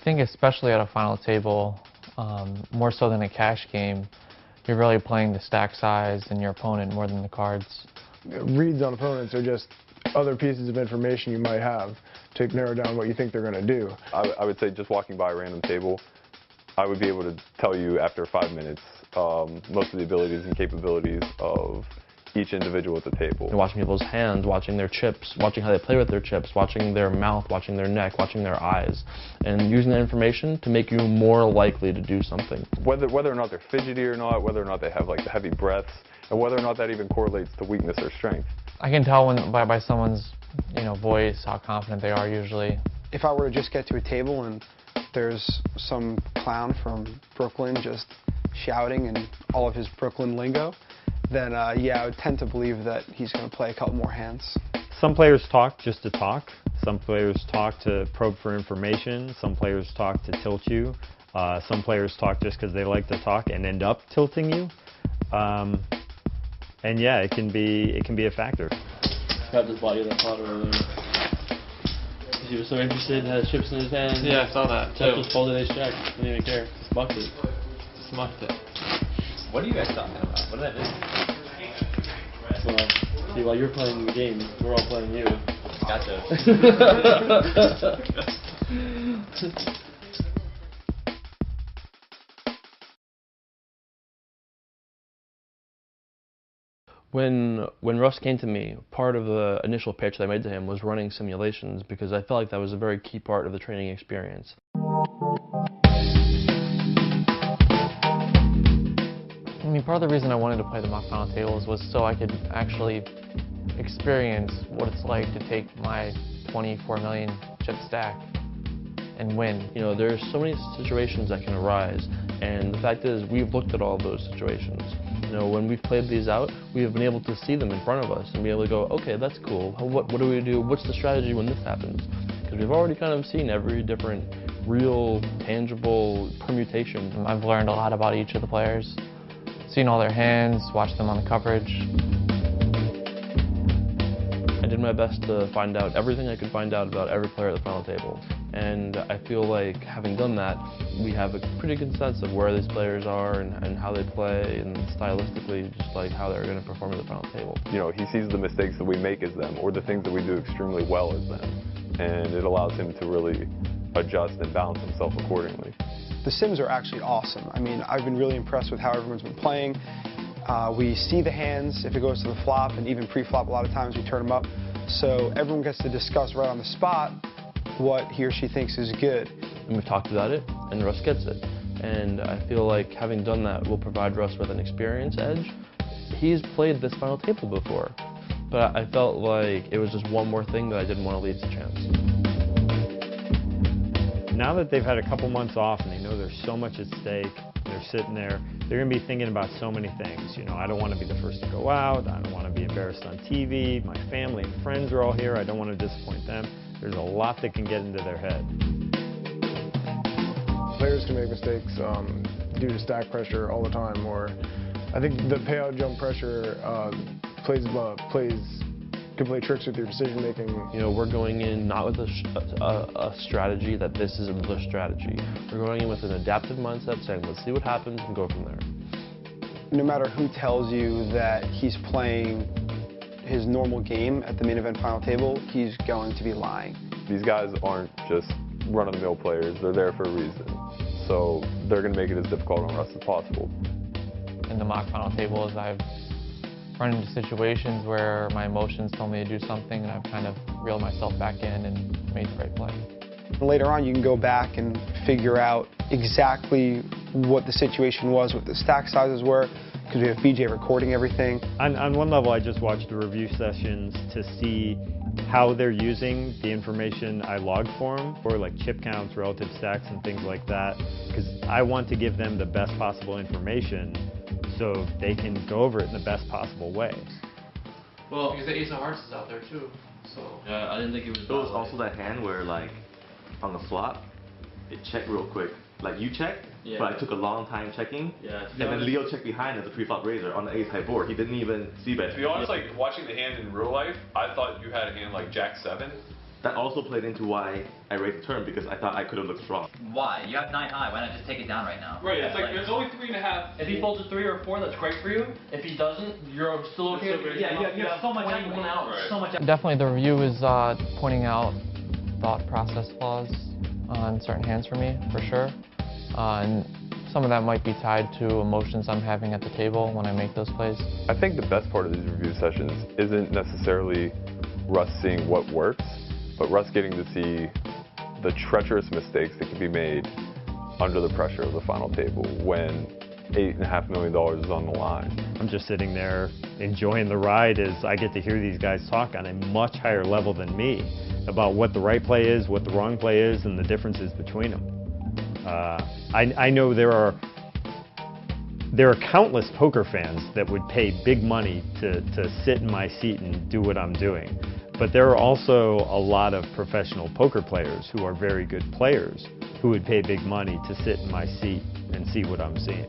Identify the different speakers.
Speaker 1: think especially at a final table, more so than a cash game, you're really playing the stack size and your opponent more than the cards.
Speaker 2: Reads on opponents are just other pieces of information you might have to narrow down what you think they're going to do.
Speaker 3: I would say just walking by a random table, I would be able to tell you after 5 minutes most of the abilities and capabilities of each individual at the table.
Speaker 4: You're watching people's hands, watching their chips, watching how they play with their chips, watching their mouth, watching their neck, watching their eyes, and using that information to make you more likely to do something.
Speaker 3: Whether or not they're fidgety or not, whether or not they have like the heavy breaths, and whether or not that even correlates to weakness or strength.
Speaker 1: I can tell by someone's voice how confident they are usually.
Speaker 5: If I were to just get to a table and there's some clown from Brooklyn just shouting in all of his Brooklyn lingo, then yeah, I would tend to believe that he's going to play a couple more hands.
Speaker 6: Some players talk just to talk. Some players talk to probe for information. Some players talk to tilt you. Some players talk just because they like to talk and end up tilting you. And yeah, it can be a factor.
Speaker 4: Got this body that thought earlier. He was so interested, had chips in his hand.
Speaker 7: Yeah, I saw that too.
Speaker 4: Just folded his check. Didn't even care. Just mucked it.
Speaker 7: Just mucked it. What are you guys talking about? What did I miss?
Speaker 4: So, see, while you're playing the game, we're all playing you.
Speaker 7: Gotcha.
Speaker 4: When Russ came to me, part of the initial pitch that I made to him was running simulations because I felt like that was a very key part of the training experience.
Speaker 1: I mean, part of the reason I wanted to play the mock final tables was so I could actually experience what it's like to take my 24 million chip stack and win.
Speaker 4: You know, there's so many situations that can arise, and the fact is we've looked at all those situations. You know, when we've played these out, we have been able to see them in front of us and be able to go, okay, that's cool. What do we do? What's the strategy when this happens? Because we've already kind of seen every different real, tangible permutation.
Speaker 1: I've learned a lot about each of the players, seen all their hands, watched them on the coverage.
Speaker 4: I did my best to find out everything I could find out about every player at the final table. And I feel like, having done that, we have a pretty good sense of where these players are and how they play, and stylistically, just like how they're going to perform at the final table.
Speaker 3: You know, he sees the mistakes that we make as them, or the things that we do extremely well as them, and it allows him to really adjust and balance himself accordingly.
Speaker 5: The sims are actually awesome. I mean, I've been really impressed with how everyone's been playing. We see the hands if it goes to the flop, and even pre-flop a lot of times we turn them up. So everyone gets to discuss right on the spot what he or she thinks is good.
Speaker 4: And we've talked about it, and Russ gets it. And I feel like having done that will provide Russ with an experience edge. He's played this final table before, but I felt like it was just one more thing that I didn't want to leave to chance.
Speaker 6: Now that they've had a couple months off and they know there's so much at stake, they're sitting there, they're going to be thinking about so many things. You know, I don't want to be the first to go out, I don't want to be embarrassed on TV, my family and friends are all here, I don't want to disappoint them. There's a lot that can get into their head.
Speaker 2: Players can make mistakes due to stack pressure all the time, or I think the payout jump pressure can play tricks with your decision making.
Speaker 4: You know, we're going in not with a strategy that this is the strategy. We're going in with an adaptive mindset, saying let's see what happens and go from there.
Speaker 5: No matter who tells you that he's playing his normal game at the main event final table, he's going to be lying.
Speaker 3: These guys aren't just run-of-the-mill players, they're there for a reason. So they're going to make it as difficult on us as possible.
Speaker 1: In the mock final tables, I've run into situations where my emotions told me to do something and I've kind of reeled myself back in and made the right play.
Speaker 5: Later on, you can go back and figure out exactly what the situation was, what the stack sizes were, because we have BJ recording everything.
Speaker 6: On one level, I just watched the review sessions to see how they're using the information I logged for them, for like chip counts, relative stacks, and things like that, because I want to give them the best possible information so they can go over it in the best possible way.
Speaker 7: Well, because the Ace of Hearts is out there too, so.
Speaker 4: Yeah, I didn't think it was.
Speaker 8: It was also that hand where, like, on the flop, it checked real quick. Like, you checked,
Speaker 4: yeah,
Speaker 8: but I took a long time checking.
Speaker 4: Yeah.
Speaker 8: And then Leo checked behind as a pre-flop raiser on the ace high board. He didn't even see bet.
Speaker 3: To be honest, like watching the hand in real life, I thought you had a hand like Jack 7,
Speaker 8: that also played into why I raised the turn, because I thought I could have looked strong.
Speaker 7: Why? You have 9 high. Why not just take it down right now?
Speaker 9: Right, it's like there's only 3.5.
Speaker 4: If he folds a 3 or a 4, that's great for you. If he doesn't, you're still okay.
Speaker 7: Yeah, you have so much equity.
Speaker 9: Right.
Speaker 7: So much equity.
Speaker 1: Definitely the review is pointing out thought process flaws on certain hands for me, for sure. And some of that might be tied to emotions I'm having at the table when I make those plays.
Speaker 3: I think the best part of these review sessions isn't necessarily Russ seeing what works, but Russ getting to see the treacherous mistakes that can be made under the pressure of the final table when $8.5 million is on the line.
Speaker 6: I'm just sitting there enjoying the ride as I get to hear these guys talk on a much higher level than me about what the right play is, what the wrong play is, and the differences between them. I know there are countless poker fans that would pay big money to sit in my seat and do what I'm doing. But there are also a lot of professional poker players who are very good players who would pay big money to sit in my seat and see what I'm seeing.